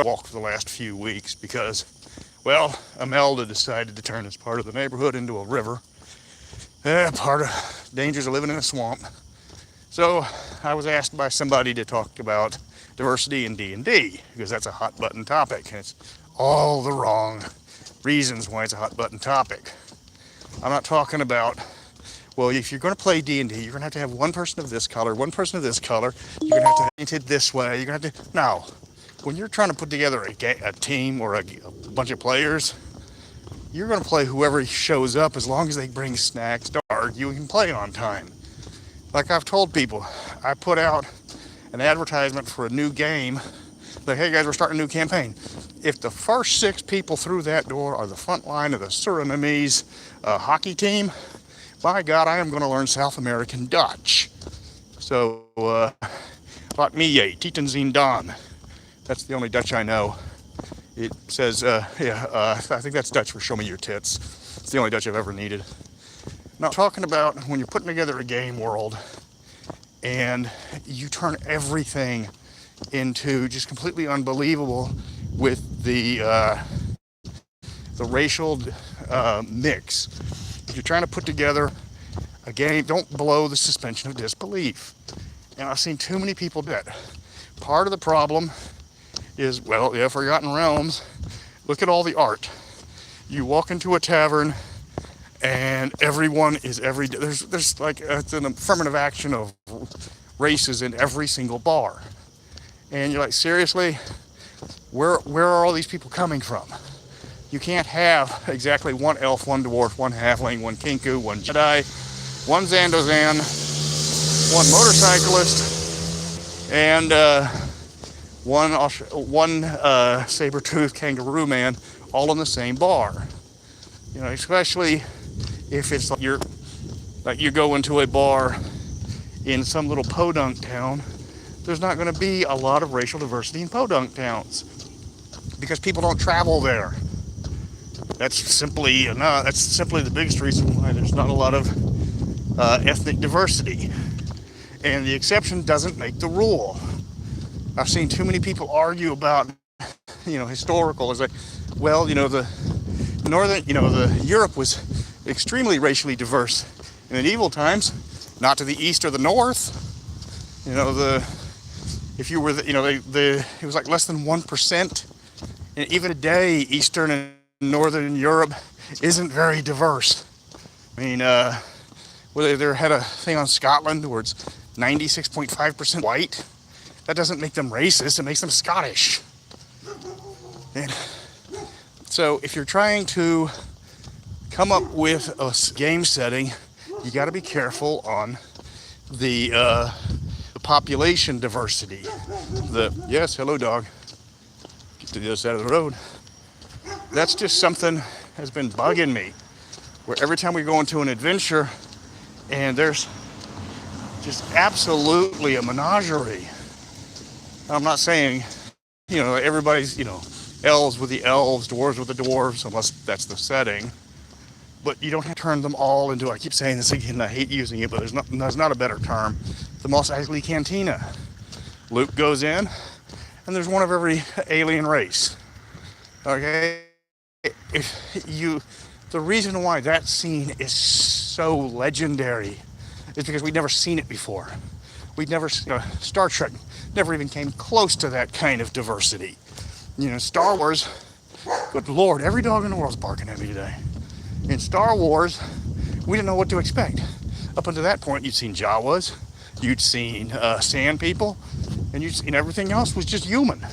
walk for the last few weeks because, well, Imelda decided to turn this part of the neighborhood into a river. Part of dangers of living in a swamp. So I was asked by somebody to talk about diversity in D&D because that's a hot button topic. And it's all the wrong reasons why it's a hot button topic. I'm not talking about, well, if you're going to play D&D, you're going to have one person of this color, one person of this color. You're going to have to paint it this way. You're going to have to. No. When you're trying to put together a team or a bunch of players, you're going to play whoever shows up as long as they bring snacks to argue and play on time. Like I've told people, I put out an advertisement for a new game. Like, hey guys, we're starting a new campaign. If the first 6 people through that door are the front line of the Surinamese hockey team, by God, I am going to learn South American Dutch. So, laat me Tieten zien dan. That's the only Dutch I know. It says, I think that's Dutch for show me your tits. It's the only Dutch I've ever needed. Now, talking about when you're putting together a game world and you turn everything into just completely unbelievable with the racial mix. If you're trying to put together a game, don't blow the suspension of disbelief. And I've seen too many people do that. Part of the problem is, well, yeah, Forgotten Realms, look at all the art. You walk into a tavern and everyone is there's like it's an affirmative action of races in every single bar. And you're like, seriously, where are all these people coming from? You can't have exactly one elf, one dwarf, one halfling, one kinku, one Jedi, one Zandozan, one motorcyclist, and one saber-toothed kangaroo man, all in the same bar. You know, especially if it's like you go into a bar in some little podunk town. There's not going to be a lot of racial diversity in podunk towns because people don't travel there. That's simply the biggest reason why there's not a lot of ethnic diversity. And the exception doesn't make the rule. I've seen too many people argue about, historical. It's like, well, the Europe was extremely racially diverse in medieval times, not to the east or the north. If you were, it was like less than 1%. And even today, Eastern and Northern Europe isn't very diverse. I mean, they had a thing on Scotland where it's 96.5% white. That doesn't make them racist, it makes them Scottish. And so if you're trying to come up with a game setting, you got to be careful on the population diversity. Yes, hello dog. Get to the other side of the road. That's just something has been bugging me. Where every time we go into an adventure and there's just absolutely a menagerie. I'm not saying, everybody's, elves with the elves, dwarves with the dwarves, unless that's the setting. But you don't have to turn them all into, I keep saying this again, I hate using it, but there's not a better term, the Mos Eisley Cantina. Luke goes in, and there's one of every alien race. Okay? The reason why that scene is so legendary is because we'd never seen it before. Star Trek never even came close to that kind of diversity. Star Wars, good Lord, every dog in the world's barking at me today. In Star Wars, we didn't know what to expect. Up until that point, you'd seen Jawas, you'd seen sand people, and you'd seen everything else was just human.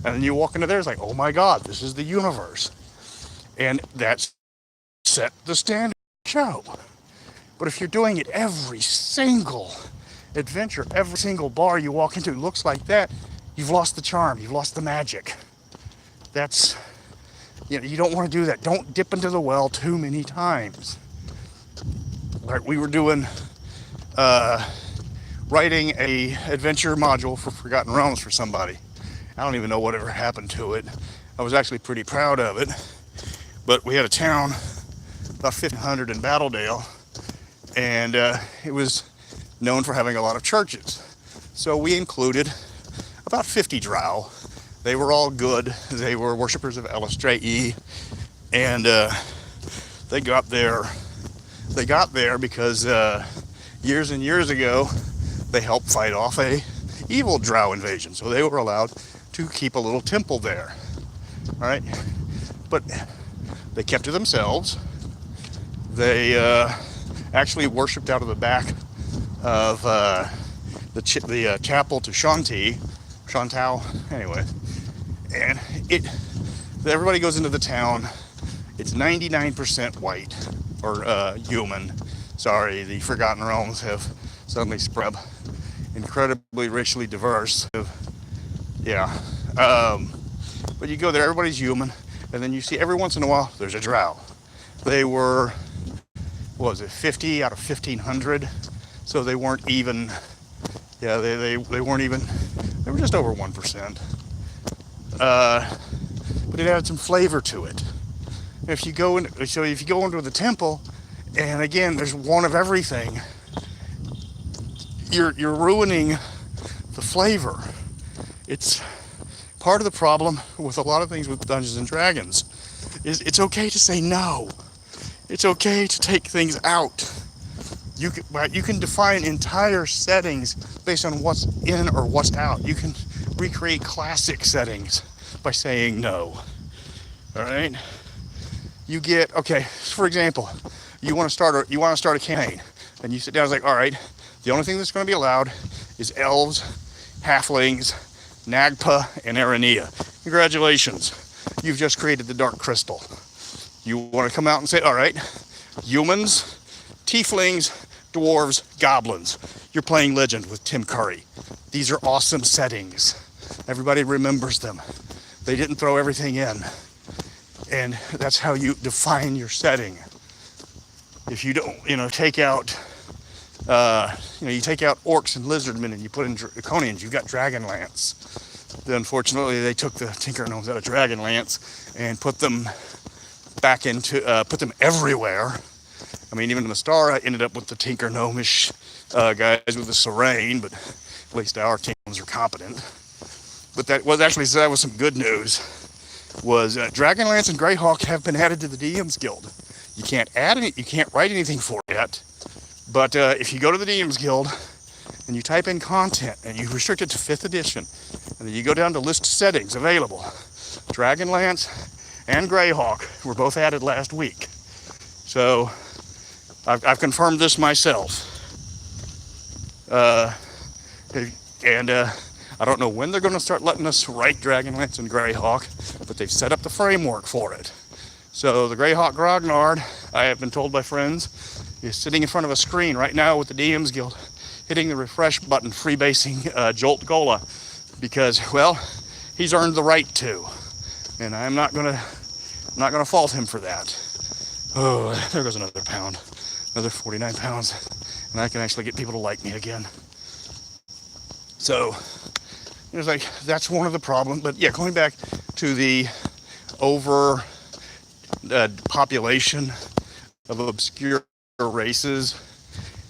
And then you walk into there, it's like, oh my God, this is the universe. And that set the standard show. But if you're doing it every single adventure, every single bar you walk into looks like that, you've lost the charm, you've lost the magic. That's, you don't want to do that. Don't dip into the well too many times. Like we were doing, writing a adventure module for Forgotten Realms for somebody. I don't even know whatever happened to it. I was actually pretty proud of it. But we had a town, about 1,500 in Battledale, and it was known for having a lot of churches. So we included about 50 drow They were all good. They were worshippers of Elestrei, and they got there. They got there because years and years ago, they helped fight off a evil drow invasion. So they were allowed to keep a little temple there. All right, but they kept to themselves. They actually worshipped out of the back of the chapel to Shantou, anyway. And everybody goes into the town. It's 99% white, or human. Sorry, the Forgotten Realms have suddenly spread. Incredibly racially diverse. Yeah. But you go there, everybody's human, and then you see every once in a while there's a drow. They were, what was it, 50 out of 1,500, so they weren't even. Yeah, they weren't even. They were just over 1%. But it added some flavor to it. If you go into the temple, and again, there's one of everything. You're ruining the flavor. It's part of the problem with a lot of things with Dungeons and Dragons. Is it's okay to say no. It's okay to take things out. You can define entire settings based on what's in or what's out. You can recreate classic settings by saying no. All right. You get, okay, for example, you want to start a campaign, and you sit down and it's like, all right, the only thing that's going to be allowed is elves, halflings, Nagpa, and Aranea. Congratulations, you've just created the Dark Crystal. You want to come out and say, all right, humans, tieflings, dwarves, goblins. You're playing Legend with Tim Curry. These are awesome settings. Everybody remembers them. They didn't throw everything in. And that's how you define your setting. If you don't, take out, you take out orcs and lizardmen and you put in draconians, you've got Dragonlance. Unfortunately, they took the Tinker Gnomes out of Dragonlance and put them back into, put them everywhere. I mean, even the Mystara ended up with the Tinker Gnomish guys with the Serene, but at least our Tinker are competent. But that was some good news. Was Dragonlance and Greyhawk have been added to the DM's Guild. You can't add any, you can't write anything for it yet. But if you go to the DM's Guild and you type in content and you restrict it to 5th edition, and then you go down to list settings available, Dragonlance and Greyhawk were both added last week. So I've confirmed this myself. And I don't know when they're going to start letting us write Dragonlance and Greyhawk, but they've set up the framework for it. So the Greyhawk Grognard, I have been told by friends, is sitting in front of a screen right now with the DM's Guild, hitting the refresh button, freebasing Jolt Gola, because, well, he's earned the right to, and I'm not gonna fault him for that. Oh, there goes another pound, another 49 pounds, and I can actually get people to like me again. So it's like, that's one of the problems. But yeah, going back to the over population of obscure races,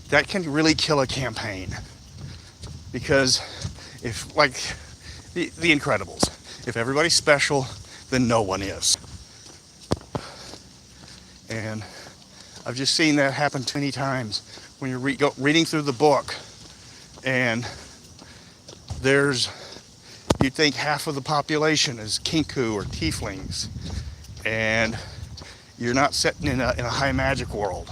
that can really kill a campaign. Because if, like the Incredibles, if everybody's special, then no one is. And I've just seen that happen too many times when you're reading through the book, and you'd think half of the population is Kinku or Tieflings, and you're not sitting in a high magic world.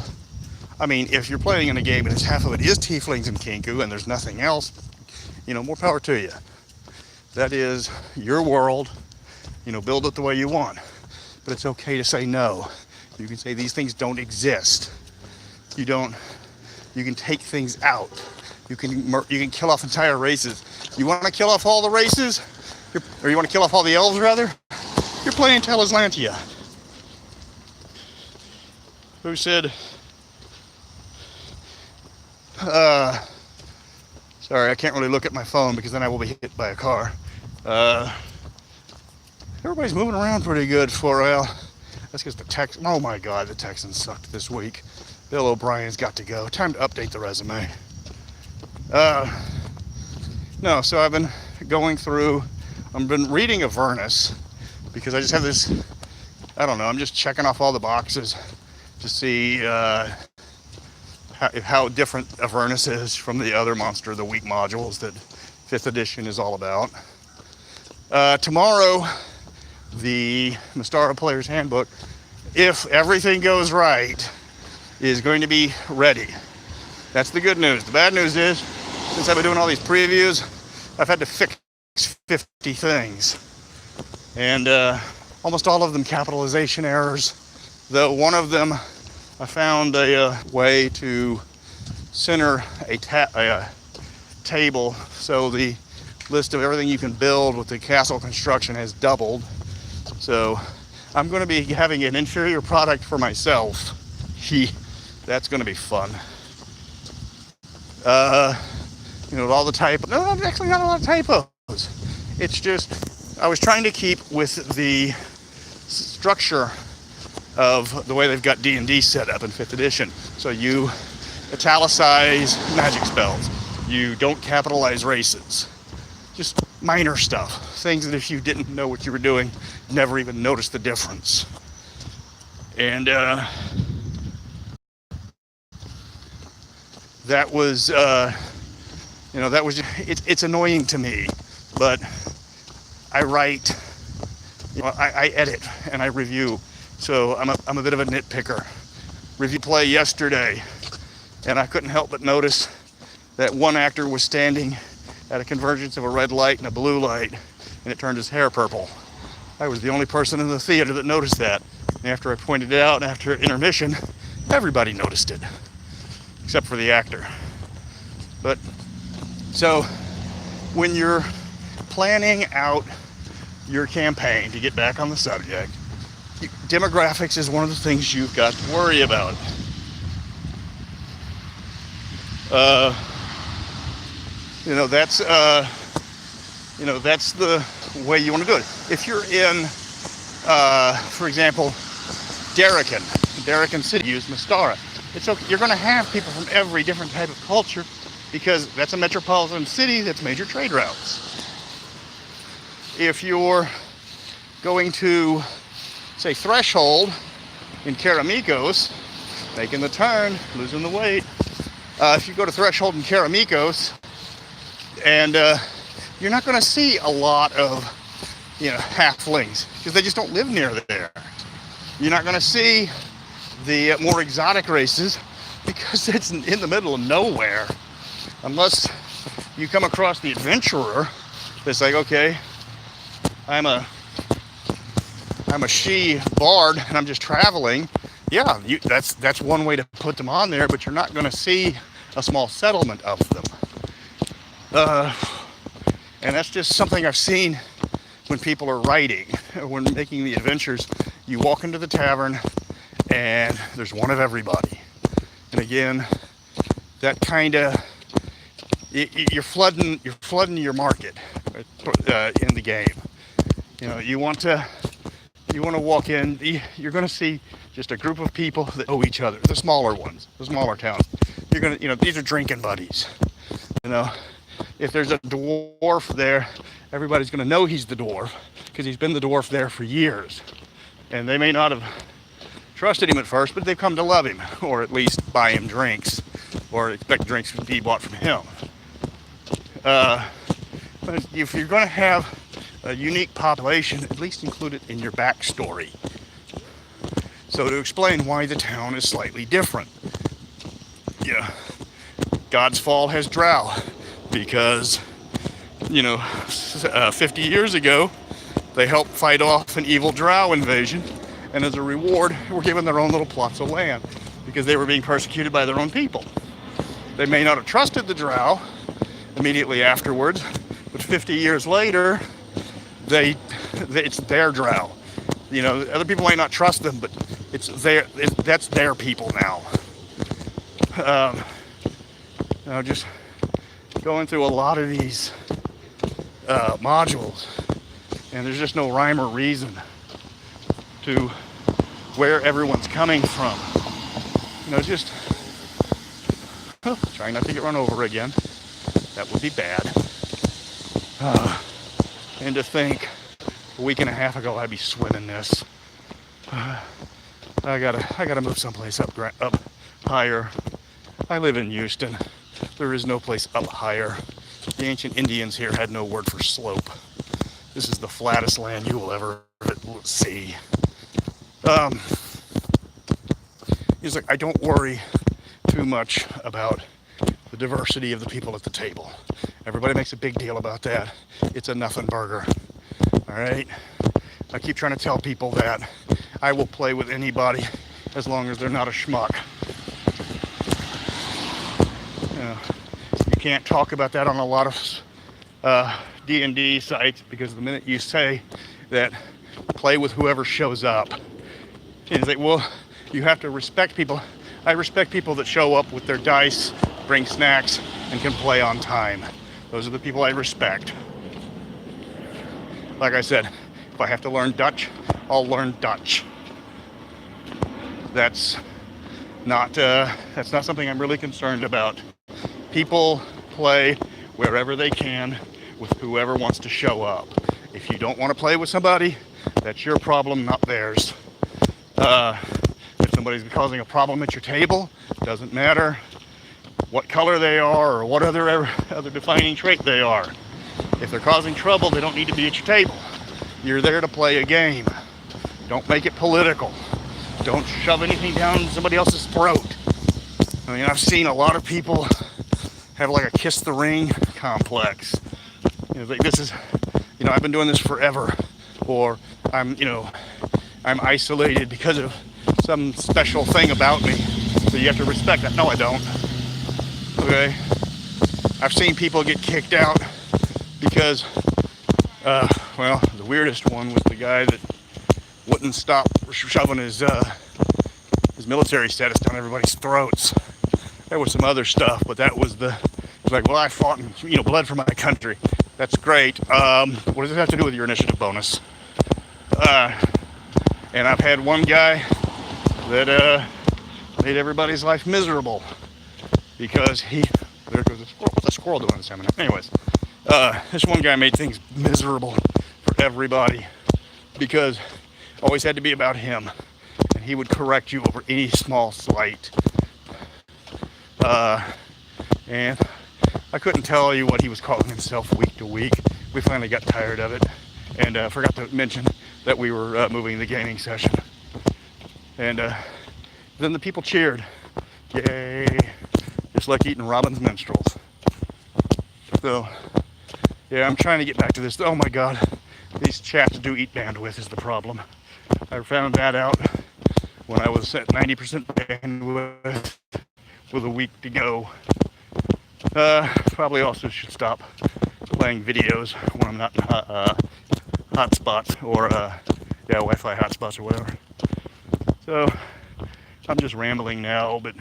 I mean, if you're playing in a game and half of it is Tieflings and Kinku and there's nothing else, more power to you. That is your world, build it the way you want. But it's okay to say no. You can say these things don't exist. You can take things out. You can kill off entire races. You want to kill off all the races? Or you want to kill off all the elves, rather? You're playing Teleslantia. Who said... sorry, I can't really look at my phone because then I will be hit by a car. Everybody's moving around pretty good for, that's because the Texans... Oh my God, the Texans sucked this week. Bill O'Brien's got to go. Time to update the resume. No, so I've been going through I've been reading Avernus because I just have this, I don't know, I'm just checking off all the boxes to see how different Avernus is from the other Monster of the Week modules that 5th edition is all about. Tomorrow, the Mystara Player's Handbook, if everything goes right, is going to be ready. That's the good news. The bad news is, since I've been doing all these previews, I've had to fix 50 things. And almost all of them capitalization errors, though one of them I found a way to center a table so the list of everything you can build with the castle construction has doubled. So I'm going to be having an inferior product for myself. That's going to be fun. All the typos. No, actually not a lot of typos. It's just I was trying to keep with the structure of the way they've got DnD set up in 5th edition. So you italicize magic spells. You don't capitalize races. Just minor stuff. Things that if you didn't know what you were doing, never even noticed the difference. And that was, it's annoying to me, but I write, I edit and I review. So I'm a bit of a nitpicker. Review play yesterday, and I couldn't help but notice that one actor was standing at a convergence of a red light and a blue light, and it turned his hair purple. I was the only person in the theater that noticed that. And after I pointed it out, after intermission, everybody noticed it, except for the actor. But so when you're planning out your campaign, to get back on the subject, demographics is one of the things you've got to worry about. That's the way you want to do it. If you're in, for example, Darrakan City, use Mystara. It's okay. You're going to have people from every different type of culture because that's a metropolitan city that's major trade routes. If you're going to, say, Threshold in Karamikos, making the turn, losing the weight. If you go to Threshold in Karamikos, and you're not going to see a lot of, halflings because they just don't live near there. You're not going to see the more exotic races because it's in the middle of nowhere, unless you come across the adventurer that's like, okay, I'm a she bard and I'm just traveling. Yeah, that's one way to put them on there, but you're not going to see a small settlement of them. And that's just something I've seen when people are writing, when making the adventures. You walk into the tavern and there's one of everybody. And again, that kind of, you're flooding your market in the game. You want to walk in, you're going to see just a group of people that know each other, the smaller ones, the smaller towns. You're going to, these are drinking buddies. If there's a dwarf there, everybody's going to know he's the dwarf because he's been the dwarf there for years. And they may not have trusted him at first, but they've come to love him, or at least buy him drinks, or expect drinks to be bought from him. But if you're going to have a unique population, at least include it in your backstory. So to explain why the town is slightly different. God's Fall has drow because, 50 years ago, they helped fight off an evil drow invasion, and as a reward, were given their own little plots of land because they were being persecuted by their own people. They may not have trusted the drow immediately afterwards, but 50 years later, it's their drow. Other people might not trust them, but that's their people now. Just going through a lot of these modules, and there's just no rhyme or reason to where everyone's coming from. Just trying not to get run over again. That would be bad. And to think, a week and a half ago, I'd be swimming this. I gotta move someplace up higher. I live in Houston. There is no place up higher. The ancient Indians here had no word for slope. This is the flattest land you will ever see. He's like, I don't worry too much about the diversity of the people at the table. Everybody makes a big deal about that. It's a nothing burger. All right? I keep trying to tell people that I will play with anybody as long as they're not a schmuck. You can't talk about that on a lot of DnD sites, because the minute you say that play with whoever shows up, it's like, well, you have to respect people. I respect people that show up with their dice, bring snacks, and can play on time. Those are the people I respect. Like I said, if I have to learn Dutch, I'll learn Dutch. That's not something I'm really concerned about. People play wherever they can with whoever wants to show up. If you don't want to play with somebody, that's your problem, not theirs. If somebody's causing a problem at your table, doesn't matter what color they are or what other defining trait they are. If they're causing trouble, they don't need to be at your table. You're there to play a game. Don't make it political. Don't shove anything down somebody else's throat. I mean, I've seen a lot of people have like a kiss the ring complex. Like, this is, I've been doing this forever, or I'm isolated because of some special thing about me, so you have to respect that. No, I don't. Okay? I've seen people get kicked out because, the weirdest one was the guy that wouldn't stop shoving his military status down everybody's throats. There was some other stuff, but that was like, well, I fought and, bled for my country. That's great. What does it have to do with your initiative bonus? And I've had one guy that made everybody's life miserable because there goes a squirrel. What's a squirrel doing this time? Anyways, this one guy made things miserable for everybody because it always had to be about him, and he would correct you over any small slight. And I couldn't tell you what he was calling himself week to week. We finally got tired of it, and forgot to mention that we were moving the gaming session. And then the people cheered. Yay. Just like eating Robin's minstrels. So, yeah, I'm trying to get back to this. Oh my God, these chats do eat bandwidth is the problem. I found that out when I was at 90% bandwidth with a week to go. Probably also should stop playing videos when I'm not in hotspots or Wi-Fi hotspots or whatever. So I'm just rambling now, but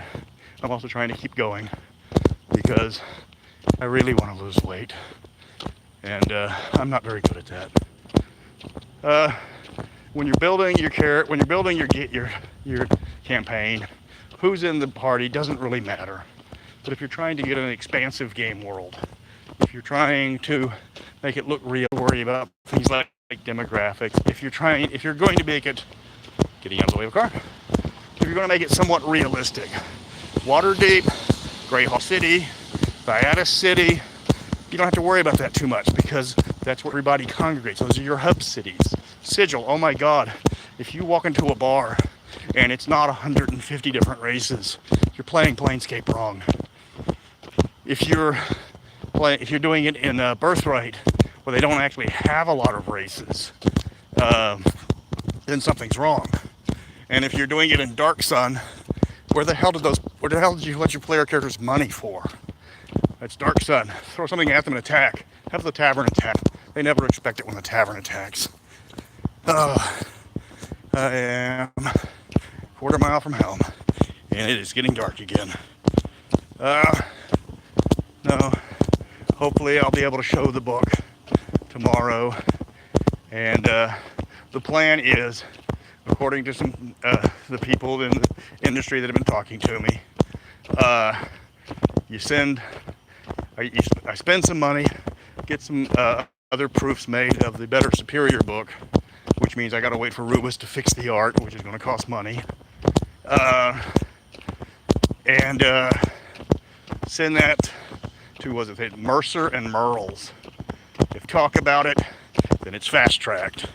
I'm also trying to keep going because I really want to lose weight, and I'm not very good at that. When you're building your campaign, who's in the party doesn't really matter. But if you're trying to get an expansive game world, if you're trying to make it look real, worry about things like demographics, if you're going to make it, getting out of the way of a car, if you're going to make it somewhat realistic, Waterdeep, Greyhawk City, Viatis City, you don't have to worry about that too much because that's where everybody congregates. Those are your hub cities. Sigil, oh my God, if you walk into a bar and it's not 150 different races, you're playing Planescape wrong. If you're doing it in Birthright, where they don't actually have a lot of races, then something's wrong. And if you're doing it in Dark Sun, where the hell did you let your player characters money for? That's Dark Sun. Throw something at them and attack. Have the tavern attack. They never expect it when the tavern attacks. I am a quarter mile from home, and it is getting dark again. No, hopefully I'll be able to show the book tomorrow, and the plan is, according to some the people in the industry that have been talking to me, I spend some money, get some other proofs made of the Better Superior book, which means I gotta wait for Rubus to fix the art, which is gonna cost money. And send that to, was it Mercer and Merle's. If talk about it, then it's fast-tracked.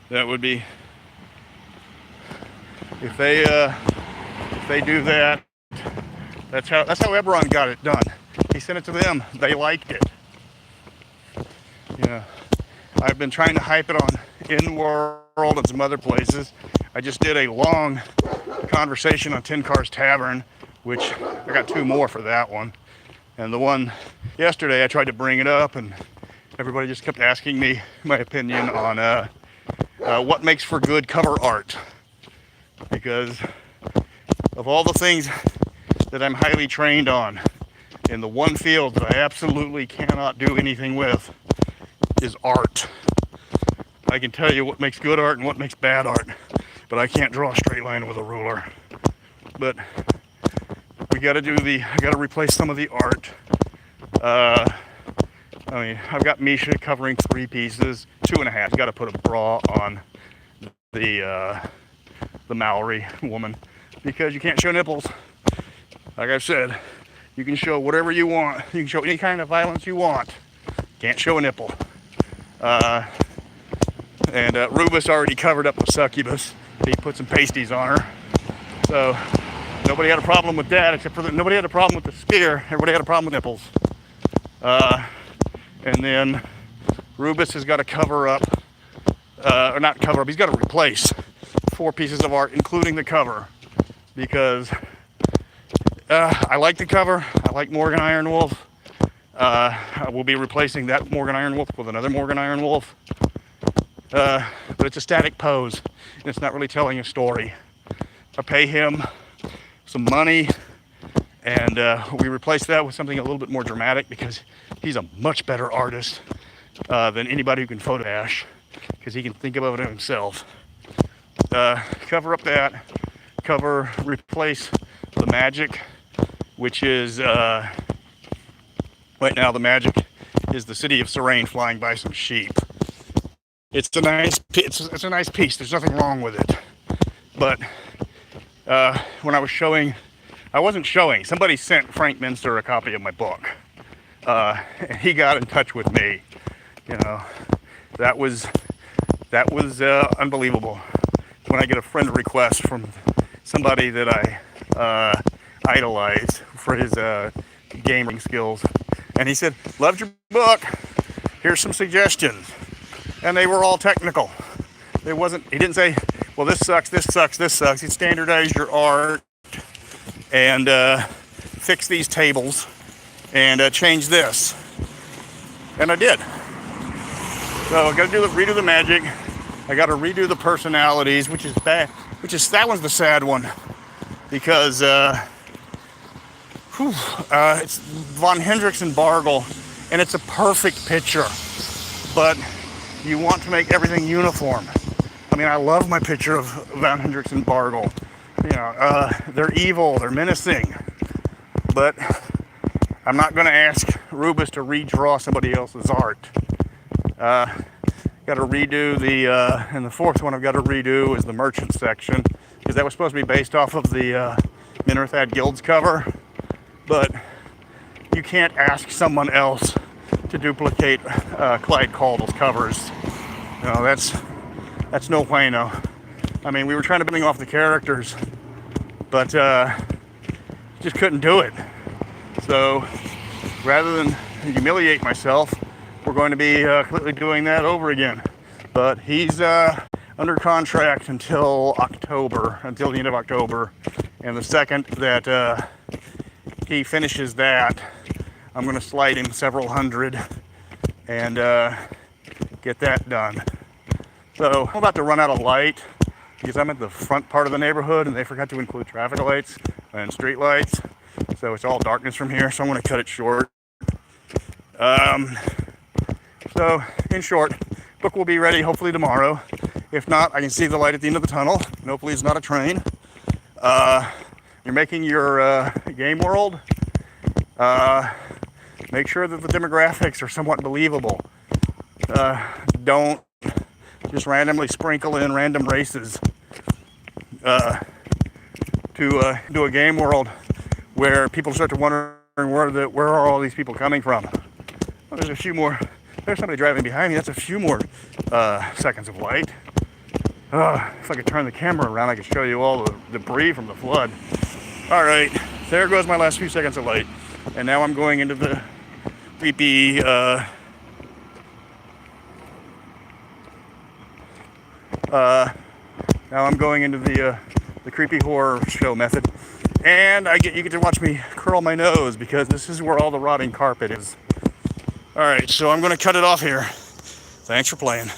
That would be, if they do that, that's how Eberron got it done. He sent it to them. They liked it. Yeah, I've been trying to hype it on In World and some other places. I just did a long conversation on Tin Cars Tavern, which I got 2 more for that one. And the one yesterday, I tried to bring it up, and everybody just kept asking me my opinion on what makes for good cover art. Because of all the things that I'm highly trained on, in the one field that I absolutely cannot do anything with is art. I can tell you what makes good art and what makes bad art, but I can't draw a straight line with a ruler. But we got to I got to replace some of the art. I mean, I've got Misha covering 3 pieces, 2.5. You got to put a bra on the Maori woman because you can't show nipples. Like I've said, you can show whatever you want. You can show any kind of violence you want. Can't show a nipple. And Rubus already covered up the succubus. He put some pasties on her. So nobody had a problem with that, except for nobody had a problem with the spear. Everybody had a problem with nipples. And then Rubus has got to cover up, or not cover up, he's got to replace 4 pieces of art, including the cover. Because I like the cover. I like Morgan Ironwolf. I will be replacing that Morgan Ironwolf with another Morgan Ironwolf. But it's a static pose, and it's not really telling a story. I pay him some money, and we replace that with something a little bit more dramatic because he's a much better artist than anybody who can photo dash, because he can think about it himself. Cover up that, replace the magic, which is, right now the magic is the city of Serene flying by some sheep. It's a nice piece. There's nothing wrong with it. But when I wasn't showing. Somebody sent Frank Minster a copy of my book. And he got in touch with me. You know, that was unbelievable. When I get a friend request from somebody that I idolize for his gaming skills, and he said, "Loved your book. Here's some suggestions." And they were all technical. He didn't say, "Well, this sucks, this sucks, this sucks." He standardized your art and fix these tables and change this. And I did. So I got to redo the magic. I got to redo the personalities, which is bad. That one's the sad one, because it's Von Hendricks and Bargel, and it's a perfect picture, but you want to make everything uniform. I mean, I love my picture of Von Hendricks and Bargel. You know, they're evil, they're menacing, but I'm not going to ask Rubus to redraw somebody else's art. Got to redo and the fourth one I've got to redo is the merchant section, because that was supposed to be based off of the Minorthad Guild's cover, but you can't ask someone else to duplicate Clyde Caldwell's covers. No, that's no bueno. I mean, we were trying to bring off the characters, but just couldn't do it. So rather than humiliate myself, we're going to be completely doing that over again. But he's under contract until the end of October. And the second that he finishes that, I'm going to slide him several hundred and get that done. So I'm about to run out of light because I'm at the front part of the neighborhood and they forgot to include traffic lights and street lights. So it's all darkness from here, so I'm going to cut it short. So, in short, book will be ready hopefully tomorrow. If not, I can see the light at the end of the tunnel, and hopefully it's not a train. You're making your game world. Make sure that the demographics are somewhat believable. Don't just randomly sprinkle in random races to a game world where people start to wonder where are all these people coming from. Well, there's a few more. There's somebody driving behind me. That's a few more seconds of light. If I could turn the camera around, I could show you all the debris from the flood. All right, there goes my last few seconds of light. And now I'm going into the creepy, now I'm going into the creepy horror show method. And you get to watch me curl my nose because this is where all the rotting carpet is. All right, so I'm going to cut it off here. Thanks for playing.